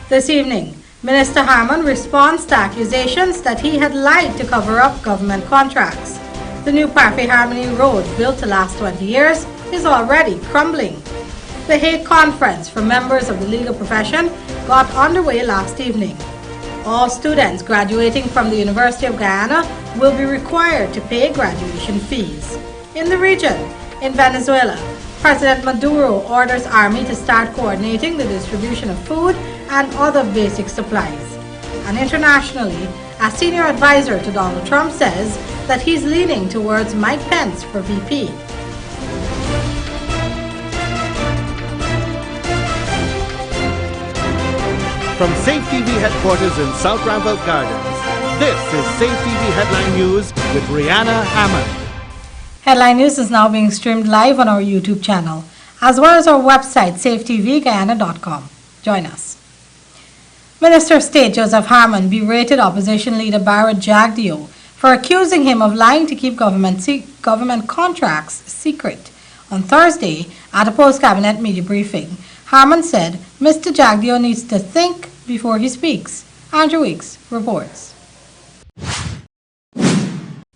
This evening, Minister Harman responds to accusations that he had lied to cover up government contracts. The new Parfait Harmony Road, built to last 20 years, is already crumbling. The Hague conference for members of the legal profession got underway last evening. All students graduating from the University of Guyana will be required to pay graduation fees. In the region, in Venezuela, President Maduro orders army to start coordinating the distribution of food and other basic supplies. And internationally, a senior advisor to Donald Trump says that he's leaning towards Mike Pence for VP. From Safetv headquarters in South Ramsville Gardens, this is Safetv Headline News with Rihanna Hammond. Headline News is now being streamed live on our YouTube channel, as well as our website, safetvguyana.com. Join us. Minister of State Joseph Harman berated opposition leader Barrett Jagdeo for accusing him of lying to keep government contracts secret. On Thursday, at a post-cabinet media briefing, Harman said Mr. Jagdeo needs to think before he speaks. Andrew Weeks reports.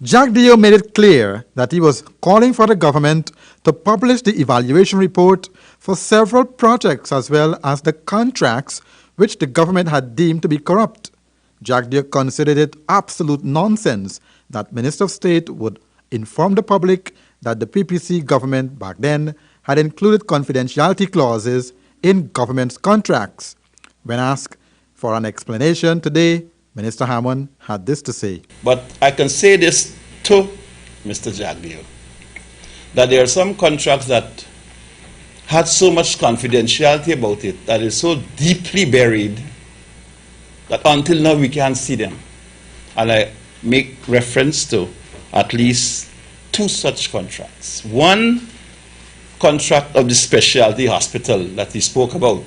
Jagdeo made it clear that he was calling for the government to publish the evaluation report for several projects as well as the contracts which the government had deemed to be corrupt. Jagdeo considered it absolute nonsense that Minister of State would inform the public that the PPC government back then had included confidentiality clauses in government's contracts. When asked for an explanation today, Minister Harman had this to say. But I can say this to Mr. Jagdeo, that there are some contracts that had so much confidentiality about it, that is so deeply buried, that until now we can't see them. And I make reference to at least two such contracts. One contract of the specialty hospital that he spoke about,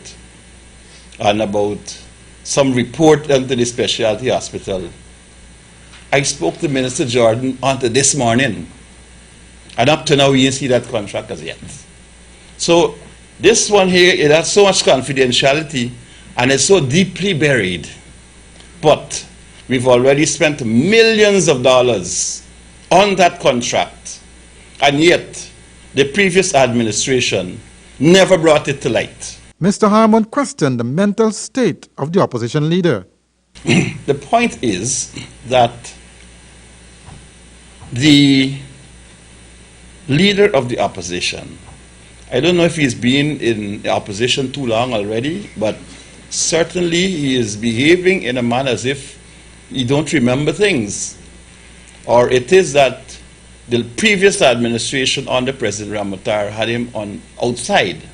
and about some report into the specialty hospital. I spoke to Minister Jordan until this morning, and up to now we didn't see that contract as yet. So this one here, it has so much confidentiality and it's so deeply buried, but we've already spent millions of dollars on that contract, and yet the previous administration never brought it to light. Mr. Harman questioned the mental state of the opposition leader. The point is that the leader of the opposition, I don't know if he's been in the opposition too long already, but certainly he is behaving in a manner as if he don't remember things. Or it is that the previous administration under President Ramatar had him on outside.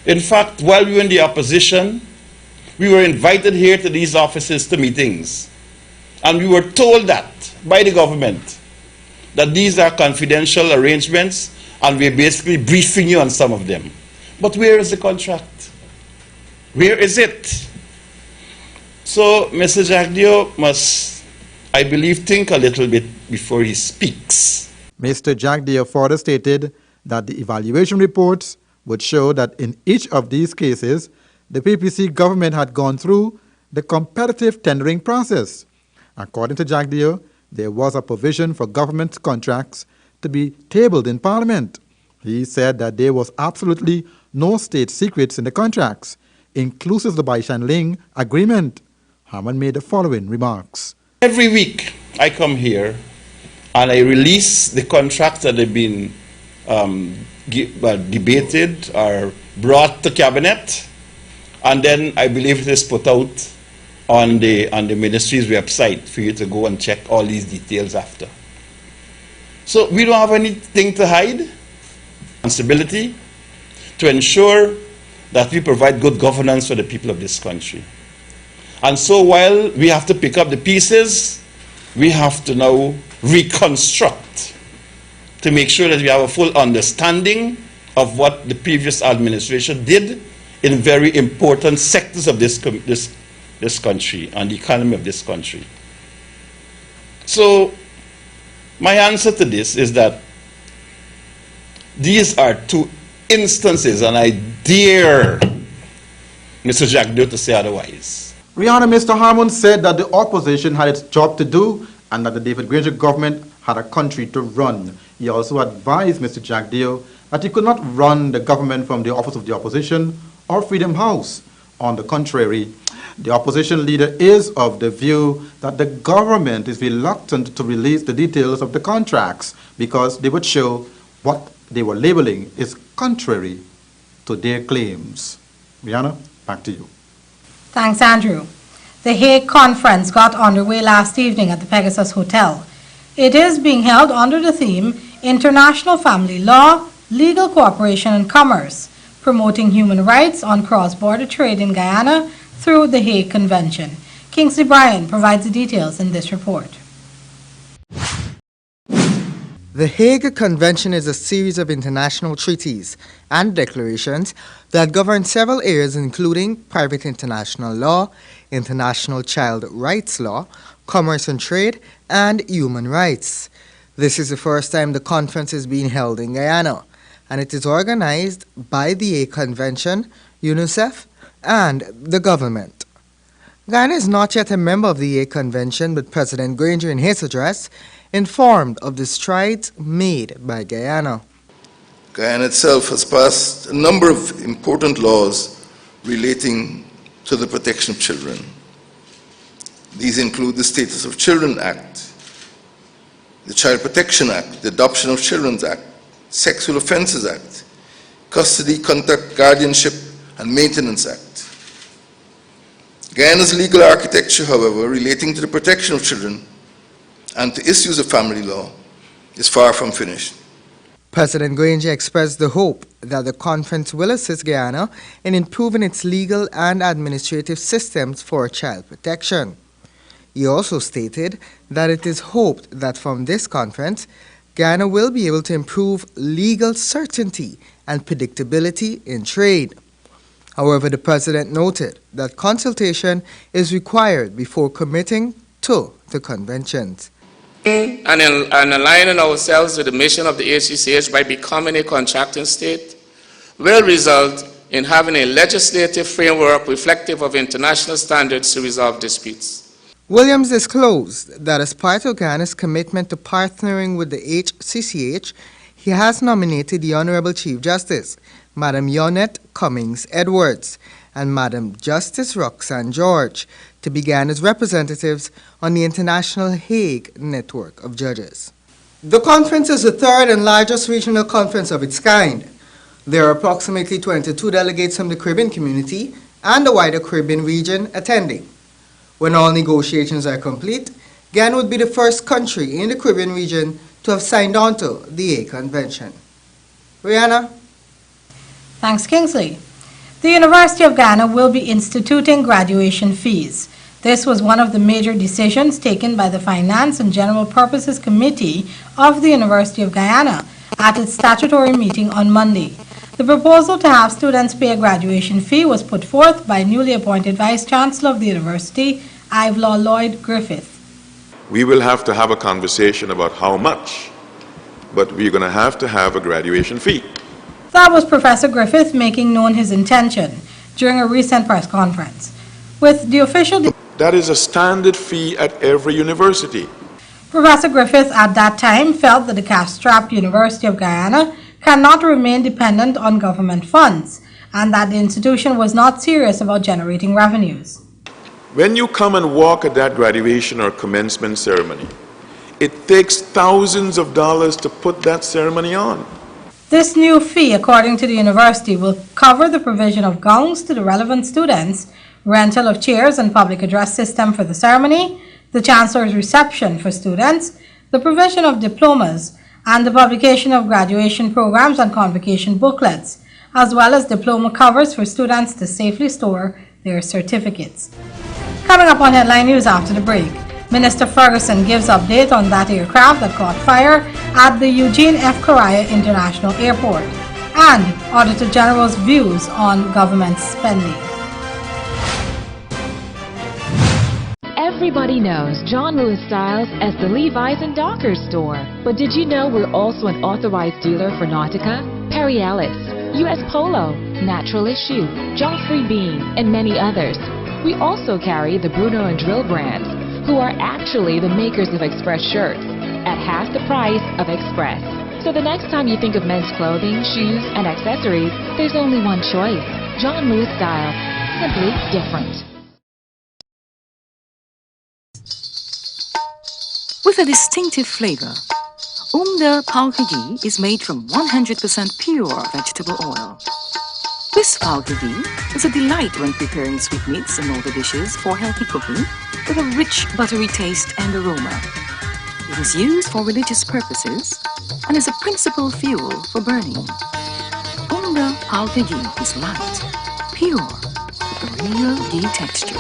In fact, while we were in the opposition, we were invited here to these offices to meetings. And we were told that by the government that these are confidential arrangements and we're basically briefing you on some of them. But where is the contract? Where is it? So Mr. Jagdeo must, I believe, think a little bit before he speaks. Mr. Jagdeo further stated that the evaluation reports would show that in each of these cases, the PPC government had gone through the competitive tendering process. According to Jagdeo, there was a provision for government contracts to be tabled in Parliament. He said that there was absolutely no state secrets in the contracts, inclusive the Baishan-Ling agreement. Harman made the following remarks. Every week I come here and I release the contracts that have been debated or brought to cabinet, and then I believe it is put out on the ministry's website for you to go and check all these details after. So we don't have anything to hide. Responsibility to ensure that we provide good governance for the people of this country. And so while we have to pick up the pieces, we have to now reconstruct to make sure that we have a full understanding of what the previous administration did in very important sectors of this country and the economy of this country. So my answer to this is that these are two instances, and I dare Mr. Jagdeo to say otherwise. Rihanna, Mr. Harmon said that the opposition had its job to do and that the David Granger government had a country to run. He also advised Mr. Jagdeo that he could not run the government from the office of the opposition or Freedom House. On the contrary, the opposition leader is of the view that the government is reluctant to release the details of the contracts because they would show what they were labeling is contrary to their claims. Rihanna, back to you. Thanks, Andrew. The Hague conference got underway last evening at the Pegasus Hotel. It is being held under the theme International Family Law, Legal Cooperation and Commerce, promoting human rights on cross-border trade in Guyana through the Hague Convention. Kingsley Bryan provides the details in this report. The Hague Convention is a series of international treaties and declarations that govern several areas including private international law, international child rights law, commerce and trade, and human rights. This is the first time the conference is being held in Guyana, and it is organized by the Hague Convention, UNICEF, and the government. Guyana is not yet a member of the Hague Convention, but President Granger in his address informed of the strides made by Guyana. Guyana itself has passed a number of important laws relating to the protection of children. These include the Status of Children Act, the Child Protection Act, the Adoption of Children Act, Sexual Offences Act, Custody, Contact, Guardianship and Maintenance Act. Guyana's legal architecture, however, relating to the protection of children and to issues of family law is far from finished. President Granger expressed the hope that the conference will assist Guyana in improving its legal and administrative systems for child protection. He also stated that it is hoped that from this conference, Guyana will be able to improve legal certainty and predictability in trade. However, the president noted that consultation is required before committing to the conventions. And aligning ourselves with the mission of the HCCH by becoming a contracting state will result in having a legislative framework reflective of international standards to resolve disputes. Williams disclosed that as part of Guyana's commitment to partnering with the HCCH, he has nominated the Honorable Chief Justice, Madam Yonette Cummings Edwards, and Madam Justice Roxanne George to be Guyana's representatives on the International Hague Network of Judges. The conference is the third and largest regional conference of its kind. There are approximately 22 delegates from the Caribbean community and the wider Caribbean region attending. When all negotiations are complete, Guyana would be the first country in the Caribbean region to have signed on to the Hague Convention. Rihanna? Thanks, Kingsley. The University of Guyana will be instituting graduation fees. This was one of the major decisions taken by the Finance and General Purposes Committee of the University of Guyana at its statutory meeting on Monday. The proposal to have students pay a graduation fee was put forth by newly appointed Vice Chancellor of the University, Ivelaw Lloyd Griffith. We will have to have a conversation about how much, but we're going to have a graduation fee. That was Professor Griffith making known his intention during a recent press conference. With the official... That is a standard fee at every university. Professor Griffith at that time felt that the cash-strapped University of Guyana cannot remain dependent on government funds and that the institution was not serious about generating revenues. When you come and walk at that graduation or commencement ceremony, it takes thousands of dollars to put that ceremony on. This new fee, according to the university, will cover the provision of gowns to the relevant students, rental of chairs and public address system for the ceremony, the Chancellor's reception for students, the provision of diplomas, and the publication of graduation programs and convocation booklets, as well as diploma covers for students to safely store their certificates. Coming up on Headline News after the break, Minister Ferguson gives update on that aircraft that caught fire at the Eugene F. Correa International Airport, and Auditor General's views on government spending. Everybody knows John Lewis Styles as the Levi's and Dockers store. But did you know we're also an authorized dealer for Nautica, Perry Ellis, US Polo, Natural Issue, Joffrey Bean, and many others. We also carry the Bruno and Drill brands, who are actually the makers of Express shirts, at half the price of Express. So the next time you think of men's clothing, shoes, and accessories, there's only one choice. John Lewis Style. Simply different. With a distinctive flavor, Umder Palkagi is made from 100% pure vegetable oil. This palkagi is a delight when preparing sweetmeats and other dishes for healthy cooking with a rich buttery taste and aroma. It is used for religious purposes and is a principal fuel for burning. Umder Palkagi is light, pure, with a real ghee texture.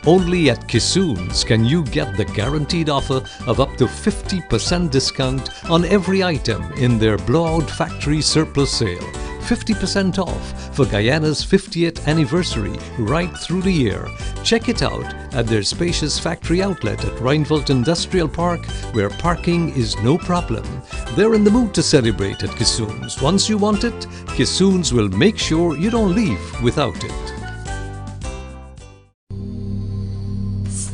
Only at Kissoon's can you get the guaranteed offer of up to 50% discount on every item in their blowout factory surplus sale. 50% off for Guyana's 50th anniversary right through the year. Check it out at their spacious factory outlet at Reinfeldt Industrial Park, where parking is no problem. They're in the mood to celebrate at Kissoon's. Once you want it, Kissoon's will make sure you don't leave without it.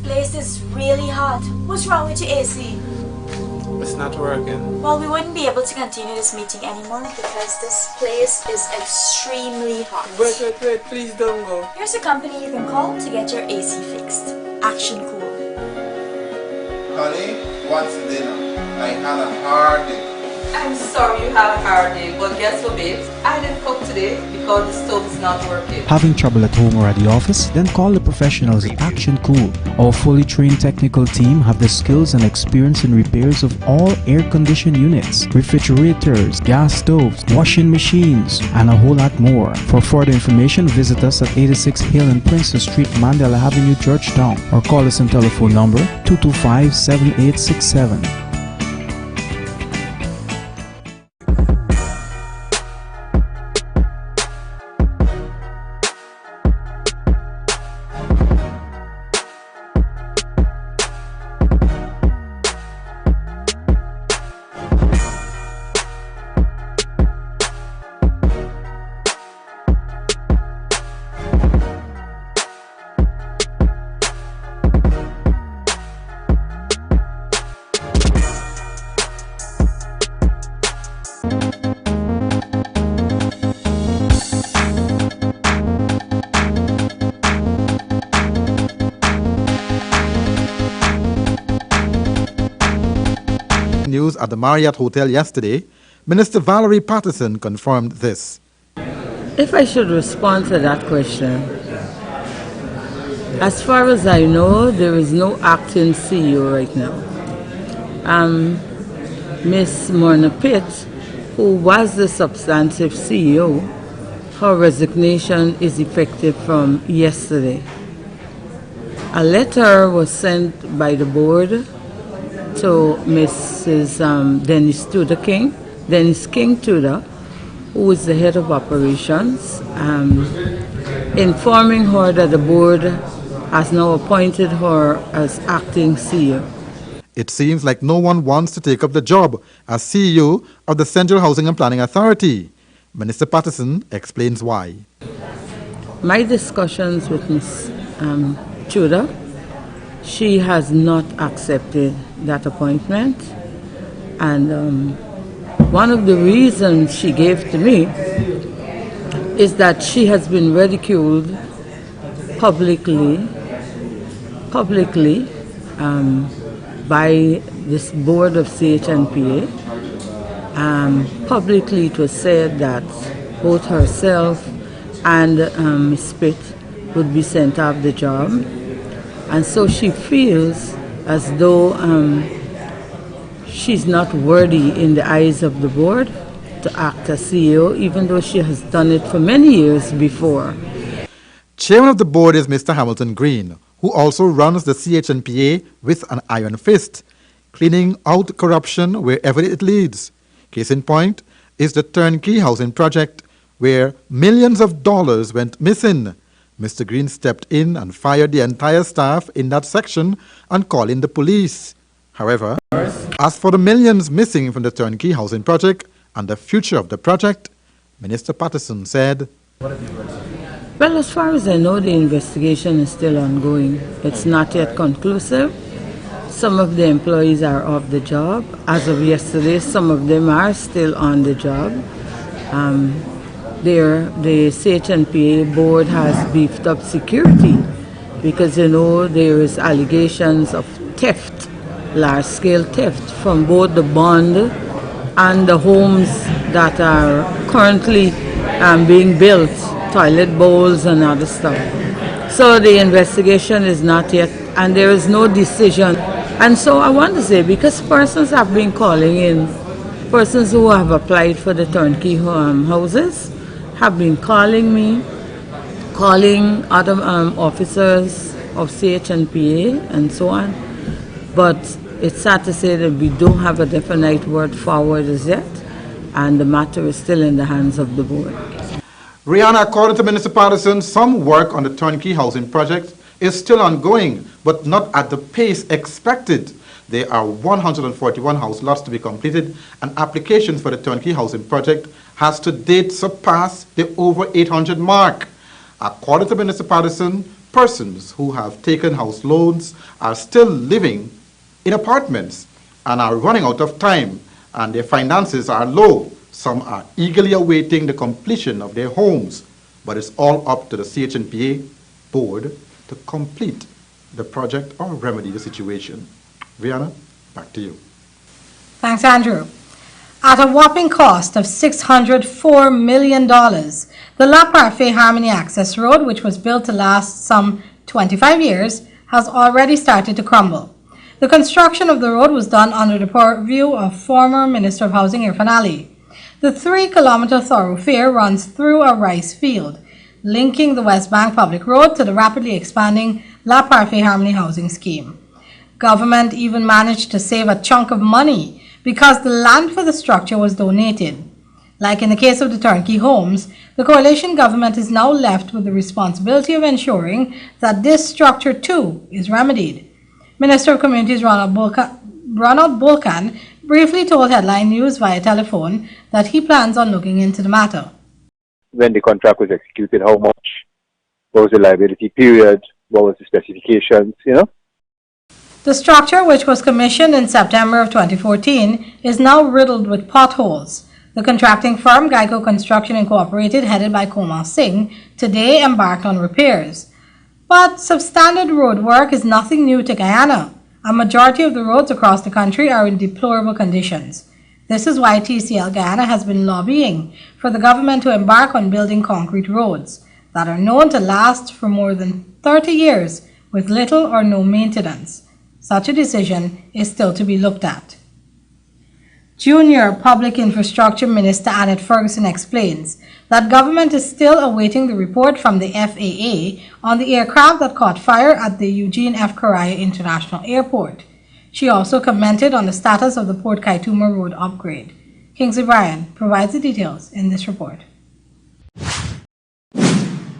This is really hot. What's wrong with your AC? It's not working. Well, we wouldn't be able to continue this meeting anymore because this place is extremely hot. Wait, please don't go. Here's a company you can call to get your AC fixed. Action Cool. Honey, what's dinner? I had a hard day. I'm sorry you had a hard day, but guess what, babes? I didn't cook today because the stove is not working. Having trouble at home or at the office? Then call the professionals at Action Cool. Our fully trained technical team have the skills and experience in repairs of all air-conditioned units, refrigerators, gas stoves, washing machines, and a whole lot more. For further information, visit us at 86 Hill and Princess Street, Mandela Avenue, Georgetown, or call us on telephone number 225-7867. News at the Marriott Hotel yesterday, Minister Valerie Patterson confirmed this. If I should respond to that question, as far as I know, there is no acting CEO right now. Miss Myrna Pitt, who was the substantive CEO, her resignation is effective from yesterday. A letter was sent by the board to Mrs. Dennis King Tudor, who is the head of operations, informing her that the board has now appointed her as acting CEO. It seems like no one wants to take up the job as CEO of the Central Housing and Planning Authority. Minister Patterson explains why. My discussions with Ms. Tudor, she has not accepted that appointment, and one of the reasons she gave to me is that she has been ridiculed publicly by this board of CHNPA. Publicly it was said that both herself and Ms. Pitt would be sent off the job, and so she feels as though she's not worthy in the eyes of the board to act as CEO, even though she has done it for many years before. Chairman of the board is Mr. Hamilton Green, who also runs the CHNPA with an iron fist, cleaning out corruption wherever it leads. Case in point is the turnkey housing project, where millions of dollars went missing. Mr. Green stepped in and fired the entire staff in that section and called in the police. However, as for the millions missing from the turnkey housing project and the future of the project, Minister Patterson said, well, as far as I know, the investigation is still ongoing. It's not yet conclusive. Some of the employees are off the job. As of yesterday, some of them are still on the job. The CHNPA board has beefed up security because, you know, there is allegations of theft, large-scale theft from both the bond and the homes that are currently being built, toilet bowls and other stuff. So the investigation is not yet, and there is no decision. And so I want to say, because persons have been calling in, persons who have applied for the turnkey houses have been calling me, calling other officers of CHNPA and so on. But it's sad to say that we don't have a definite word forward as yet, and the matter is still in the hands of the board. Rihanna, according to Minister Patterson, some work on the turnkey housing project is still ongoing, but not at the pace expected. There are 141 house lots to be completed, and applications for the turnkey housing project has to date surpassed the over 800 mark. According to Minister Patterson, persons who have taken house loans are still living in apartments and are running out of time, and their finances are low. Some are eagerly awaiting the completion of their homes, but it's all up to the CHNPA board to complete the project or remedy the situation. Rihanna, back to you. Thanks, Andrew. At a whopping cost of $604 million, the La Parfait Harmony Access Road, which was built to last some 25 years, has already started to crumble. The construction of the road was done under the purview of former Minister of Housing Irfan Ali. The 3-kilometer thoroughfare runs through a rice field, linking the West Bank Public Road to the rapidly expanding La Parfait Harmony Housing Scheme. Government even managed to save a chunk of money because the land for the structure was donated. Like in the case of the turnkey homes, the coalition government is now left with the responsibility of ensuring that this structure too is remedied. Minister of Communities Ronald Bulkan briefly told Headline News via telephone that he plans on looking into the matter. When the contract was executed, how much? What was the liability period? What was the specifications, you know? The structure, which was commissioned in September of 2014, is now riddled with potholes. The contracting firm, Geico Construction Incorporated, headed by Kumar Singh, today embarked on repairs. But substandard road work is nothing new to Guyana. A majority of the roads across the country are in deplorable conditions. This is why TCL Guyana has been lobbying for the government to embark on building concrete roads that are known to last for more than 30 years with little or no maintenance. Such a decision is still to be looked at. Junior Public Infrastructure Minister Annette Ferguson explains that government is still awaiting the report from the FAA on the aircraft that caught fire at the Eugene F. Correa International Airport. She also commented on the status of the Port Kaituma Road upgrade. Kingsley Bryan provides the details in this report.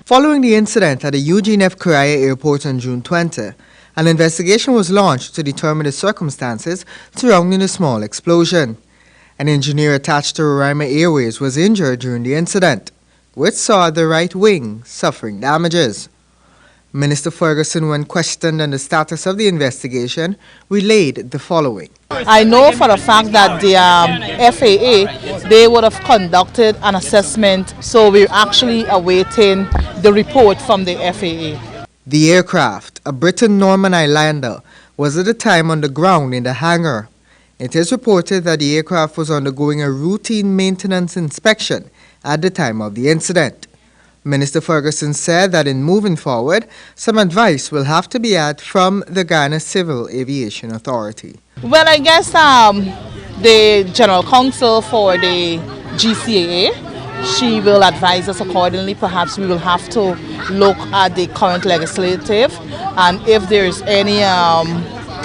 Following the incident at the Eugene F. Correa Airport on June 20, an investigation was launched to determine the circumstances surrounding the small explosion. An engineer attached to Roraima Airways was injured during the incident, which saw the right wing suffering damages. Minister Ferguson, when questioned on the status of the investigation, relayed the following. I know for a fact that the FAA, they would have conducted an assessment, so we're actually awaiting the report from the FAA. The aircraft, a Briton Norman Islander, was at the time on the ground in the hangar. It is reported that the aircraft was undergoing a routine maintenance inspection at the time of the incident. Minister Ferguson said that in moving forward, some advice will have to be had from the Ghana Civil Aviation Authority. Well, I guess the General Counsel for the GCAA, she will advise us accordingly. Perhaps we will have to look at the current legislative, and if there is any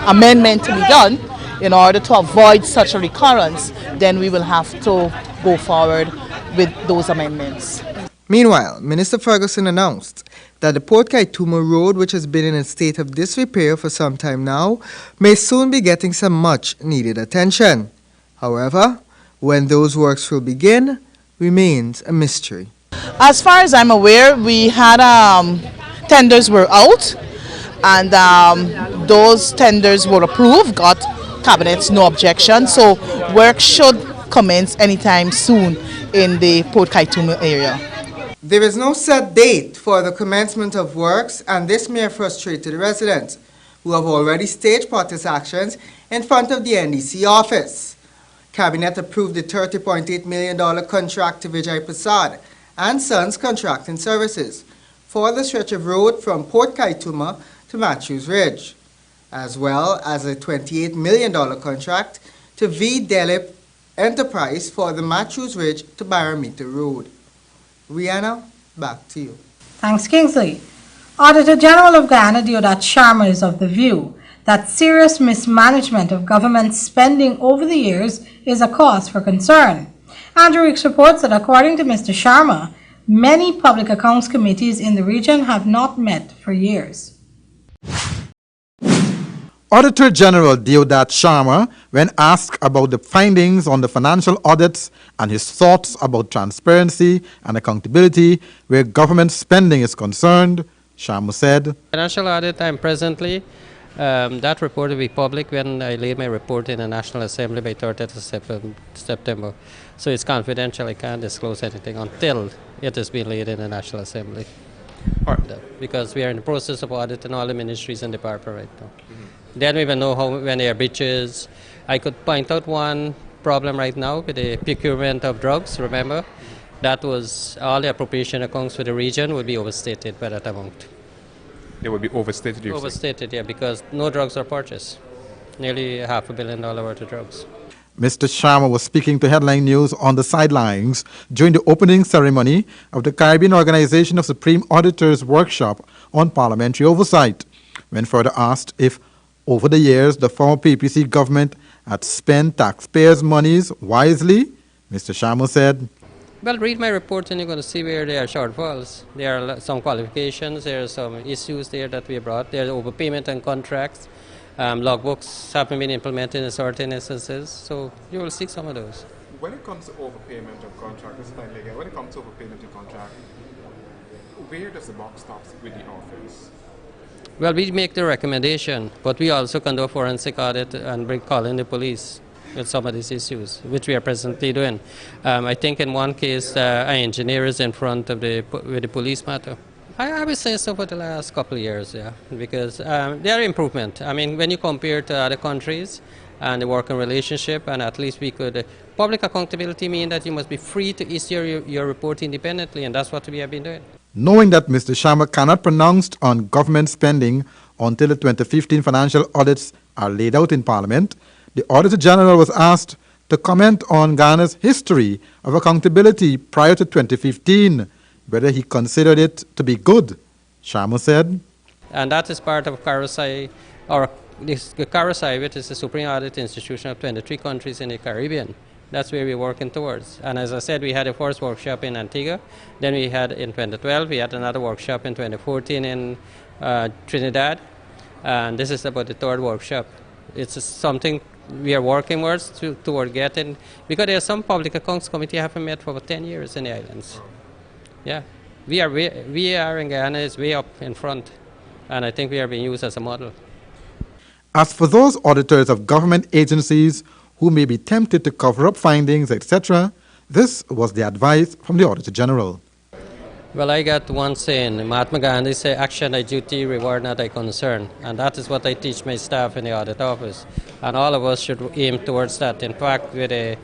amendment to be done in order to avoid such a recurrence, then we will have to go forward with those amendments. Meanwhile, Minister Ferguson announced that the Port Kaituma Road, which has been in a state of disrepair for some time now, may soon be getting some much-needed attention. However, when those works will begin remains a mystery. As far as I'm aware, we had tenders were out, and those tenders were approved, got Cabinet's no objection, so work should commence anytime soon in the Port Kaituma area. There is no set date for the commencement of works, and this may have frustrated residents who have already staged protest actions in front of the NDC office. Cabinet approved the $30.8 million contract to Vijay Prasad and Sons Contracting Services for the stretch of road from Port Kaituma to Matthews Ridge, as well as a $28 million contract to V. Delip Enterprise for the Matthews Ridge to Barometer Road. Rihanna, back to you. Thanks, Kingsley. Auditor General of Ghana, Deodat Sharma, is of the view that serious mismanagement of government spending over the years is a cause for concern. Andrew Weeks reports that according to Mr. Sharma, many public accounts committees in the region have not met for years. Auditor General Deodat Sharma, when asked about the findings on the financial audits and his thoughts about transparency and accountability where government spending is concerned, Sharma said, Financial audit I'm presently, that report will be public when I lay my report in the National Assembly by 30th of September. So it's confidential, I can't disclose anything until it has been laid in the National Assembly. Because we are in the process of auditing all the ministries and departments right now. Then we will know when there are breaches. I could point out one problem right now with the procurement of drugs, remember? That was all the appropriation accounts for the region would be overstated by that amount. They would be overstated, you Overstated, yeah, because no drugs are purchased. Nearly $500 million worth of drugs. Mr. Sharma was speaking to Headline News on the sidelines during the opening ceremony of the Caribbean Organization of Supreme Auditors Workshop on Parliamentary Oversight. When further asked if, over the years, the former PPC government had spent taxpayers' monies wisely, Mr. Sharma said, Well, read my report and you're going to see where there are shortfalls. There are some qualifications, there are some issues there that we brought. There are overpayment on contracts. Logbooks haven't been implemented in certain instances, so you will see some of those. When it comes to overpayment of contract, when it comes to overpayment of contract, where does the buck stop with the office? Well, we make the recommendation, but we also can do a forensic audit and call in the police with some of these issues, which we are presently doing. I think in one case, an engineer is in front of with the police matter. I would say so for the last couple of years, yeah, because there are improvement. I mean, when you compare to other countries and the working relationship, and at least we could, public accountability means that you must be free to issue your report independently, and that's what we have been doing. Knowing that Mr. Sharma cannot pronounce on government spending until the 2015 financial audits are laid out in Parliament, the Auditor General was asked to comment on Ghana's history of accountability prior to 2015, whether he considered it to be good. Sharma said, And that is part of CARISI, or the CARISI, which is the Supreme Audit Institution of 23 countries in the Caribbean. That's where we're working towards. And as I said, we had a first workshop in Antigua. Then we had in 2012, we had another workshop in 2014 in Trinidad. And this is about the third workshop. It's something we are working toward getting, because there are some public accounts committee haven't met for over 10 years in the islands. Yeah, we are in Ghana is way up in front. And I think we are being used as a model. As for those auditors of government agencies who may be tempted to cover up findings, etc., this was the advice from the Auditor General. Well, I got one saying, Mahatma Gandhi said, action thy duty, reward not thy concern. And that is what I teach my staff in the audit office. And all of us should aim towards that. In fact, with a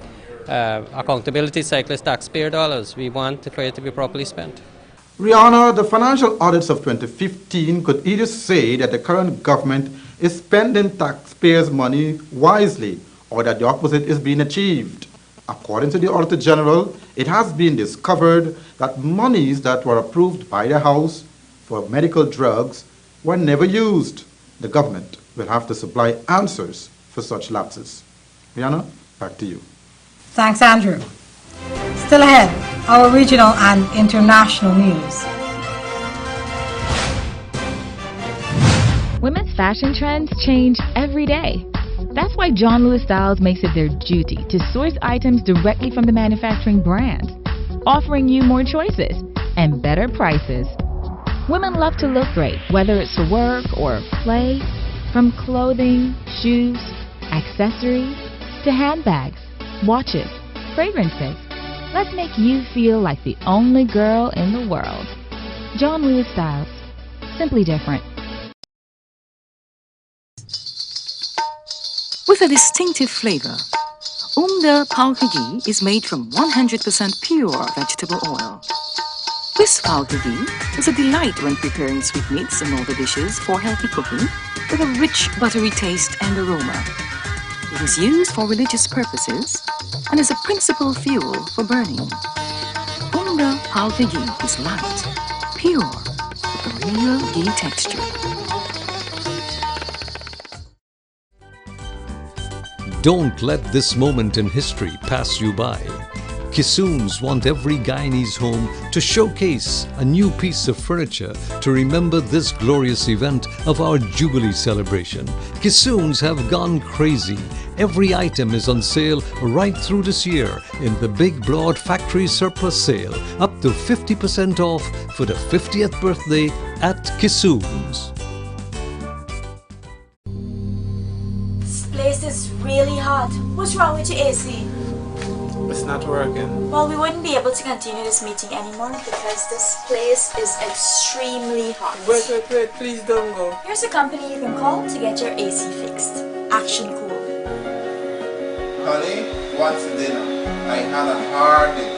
accountability cycle is taxpayer dollars. We want for it to be properly spent. Rihanna, the financial audits of 2015 could either say that the current government is spending taxpayers' money wisely or that the opposite is being achieved. According to the Auditor General, it has been discovered that monies that were approved by the House for medical drugs were never used. The government will have to supply answers for such lapses. Rihanna, back to you. Thanks, Andrew. Still ahead, our regional and international news. Women's fashion trends change every day. That's why John Lewis Styles makes it their duty to source items directly from the manufacturing brand, offering you more choices and better prices. Women love to look great, whether it's for work or play, from clothing, shoes, accessories, to handbags, watches, fragrances. Let's make you feel like the only girl in the world. John Lewis Styles, simply different. With a distinctive flavor, Paukagi is made from 100% pure vegetable oil. This Paukagi is a delight when preparing sweetmeats and other dishes for healthy cooking with a rich buttery taste and aroma. It is used for religious purposes and is a principal fuel for burning. Paukagi is light, pure, with a real ghee texture. Don't let this moment in history pass you by. Kissoons want every Guyanese home to showcase a new piece of furniture to remember this glorious event of our Jubilee celebration. Kissoons have gone crazy. Every item is on sale right through this year in the Big Broad Factory Surplus Sale, up to 50% off for the 50th birthday at Kissoons. This place is really hot. What's wrong with your AC? It's not working. Well, we wouldn't be able to continue this meeting anymore because this place is extremely hot. Wait, please don't go. Here's a company you can call to get your AC fixed. Action Cool. Honey, what's for dinner? I had a hard day.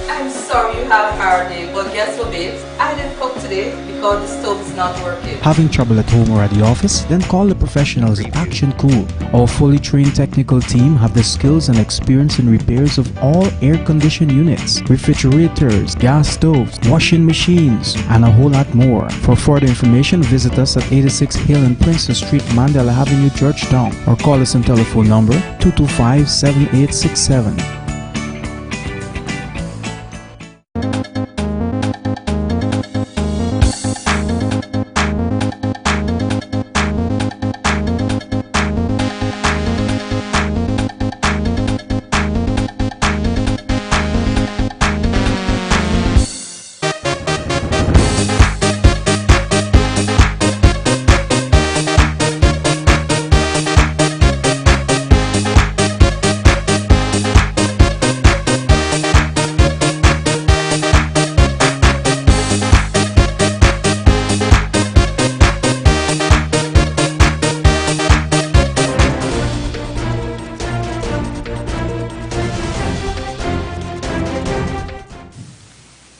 I'm sorry you had a hard day, but guess what, babes? I didn't cook today because the stove is not working. Having trouble at home or at the office? Then call the professionals at Action Cool. Our fully trained technical team have the skills and experience in repairs of all air-conditioned units, refrigerators, gas stoves, washing machines, and a whole lot more. For further information, visit us at 86 Hill and Princess Street, Mandela Avenue, Georgetown, or call us on telephone number 225-7867.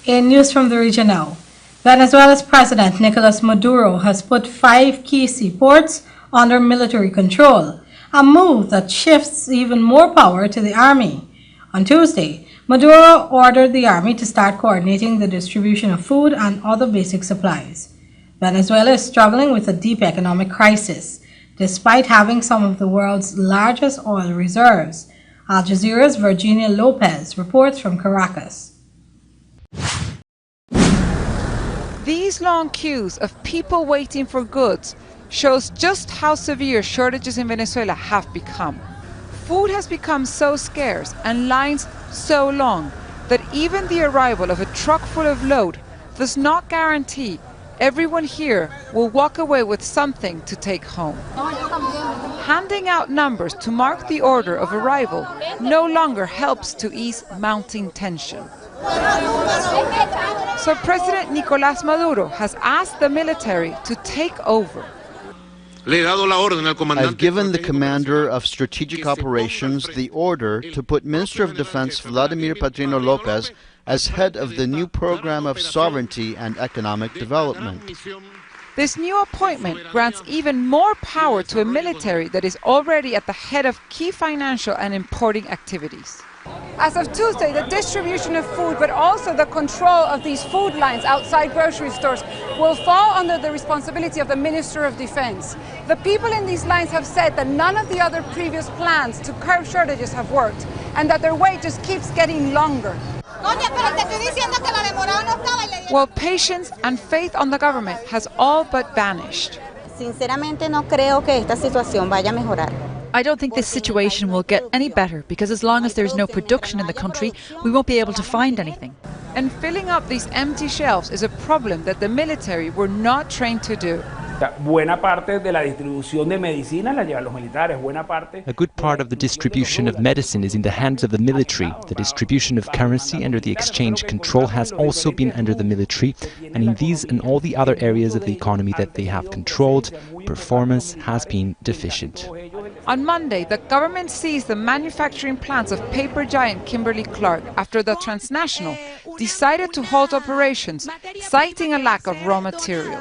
In news from the region now, Venezuela's President Nicolas Maduro has put 5 key seaports under military control, a move that shifts even more power to the army. On Tuesday, Maduro ordered the army to start coordinating the distribution of food and other basic supplies. Venezuela is struggling with a deep economic crisis, despite having some of the world's largest oil reserves. Al Jazeera's Virginia Lopez reports from Caracas. These long queues of people waiting for goods shows just how severe shortages in Venezuela have become. Food has become so scarce and lines so long that even the arrival of a truck full of load does not guarantee everyone here will walk away with something to take home. Handing out numbers to mark the order of arrival no longer helps to ease mounting tension. So President Nicolás Maduro has asked the military to take over. I've given the commander of strategic operations the order to put Minister of Defense Vladimir Padrino Lopez as head of the new program of sovereignty and economic development. This new appointment grants even more power to a military that is already at the head of key financial and importing activities. As of Tuesday, the distribution of food, but also the control of these food lines outside grocery stores, will fall under the responsibility of the Minister of Defense. The people in these lines have said that none of the other previous plans to curb shortages have worked, and that their wait just keeps getting longer. While patience and faith on the government has all but vanished. I don't think this situation will get any better, because as long as there's no production in the country, we won't be able to find anything. And filling up these empty shelves is a problem that the military were not trained to do. Buena parte de la distribución de medicinas la llevan los militares. Buena parte. A good part of the distribution of medicine is in the hands of the military. The distribution of currency under the exchange control has also been under the military, and in these and all the other areas of the economy that they have controlled, performance has been deficient. On Monday, the government seized the manufacturing plants of paper giant Kimberly-Clark after the transnational decided to halt operations, citing a lack of raw material.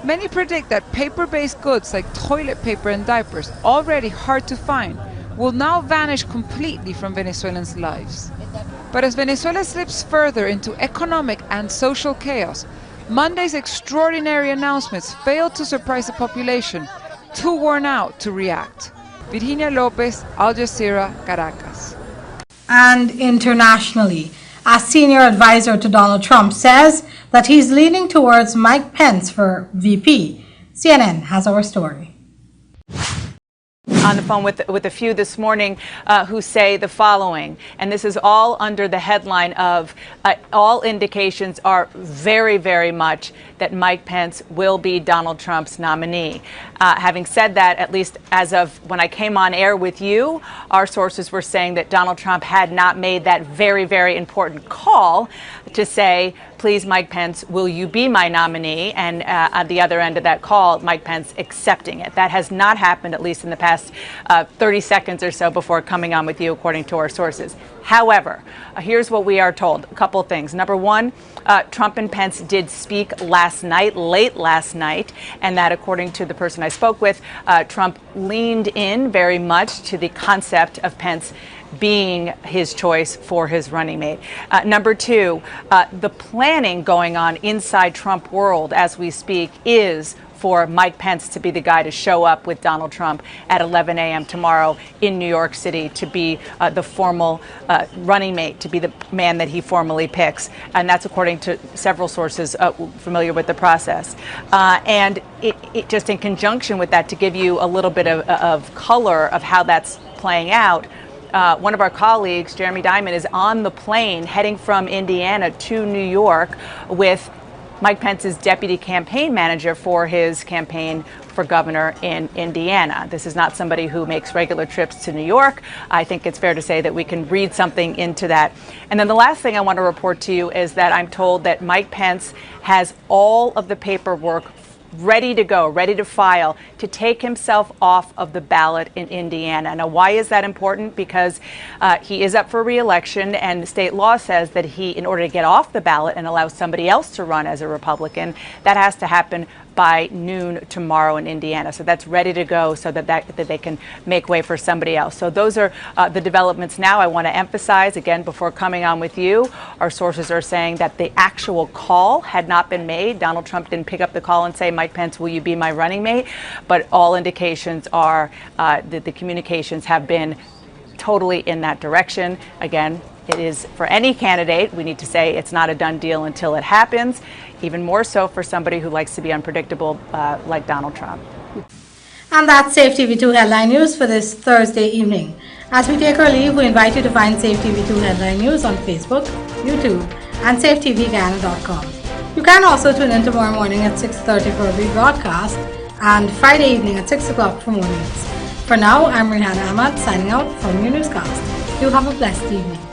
Many predict that paper-based goods like toilet paper and diapers, already hard to find, will now vanish completely from Venezuelans' lives. But as Venezuela slips further into economic and social chaos, Monday's extraordinary announcements failed to surprise the population, too worn out to react. Virginia Lopez, Al Jazeera, Caracas. And internationally, a senior advisor to Donald Trump says that he's leaning towards Mike Pence for VP. CNN has our story. On the phone with a few this morning who say the following, and this is all under the headline of all indications are very, very much that Mike Pence will be Donald Trump's nominee. Having said that, at least as of when I came on air with you, our sources were saying that Donald Trump had not made that very, very important call to say, please, Mike Pence, will you be my nominee? And at the other end of that call, Mike Pence accepting it. That has not happened, at least in the past 30 seconds or so before coming on with you, according to our sources. However, here's what we are told. A couple of things. Number one, Trump and Pence did speak last night, late last night, and that, according to the person I spoke with, Trump leaned in very much to the concept of Pence being his choice for his running mate. Number two, the planning going on inside Trump world as we speak is for Mike Pence to be the guy to show up with Donald Trump at 11 a.m. tomorrow in New York City, to be the formal running mate, to be the man that he formally picks. And that's according to several sources familiar with the process. And it just in conjunction with that, to give you a little bit of color of how that's playing out, one of our colleagues, Jeremy Diamond, is on the plane heading from Indiana to New York with Mike Pence's deputy campaign manager for his campaign for governor in Indiana. This is not somebody who makes regular trips to New York. I think it's fair to say that we can read something into that. And then the last thing I want to report to you is that I'm told that Mike Pence has all of the paperwork ready to go, ready to file, to take himself off of the ballot in Indiana. Now, why is that important? Because he is up for re-election, and state law says that he, in order to get off the ballot and allow somebody else to run as a Republican, that has to happen by noon tomorrow in Indiana. So that's ready to go so that they can make way for somebody else. So those are the developments now. I want to emphasize, again, before coming on with you, our sources are saying that the actual call had not been made. Donald Trump didn't pick up the call and say, Mike Pence, will you be my running mate? But all indications are that the communications have been totally in that direction. Again, it is for any candidate, we need to say it's not a done deal until it happens, even more so for somebody who likes to be unpredictable like Donald Trump. And that's SafeTV2 Headline News for this Thursday evening. As we take our leave, we invite you to find SafeTV2 Headline News on Facebook, YouTube, and safetvghana.com. You can also tune in tomorrow morning at 6:30 for a rebroadcast and Friday evening at 6 o'clock for more news. For now, I'm Rihanna Ahmad signing out from your newscast. You have a blessed evening.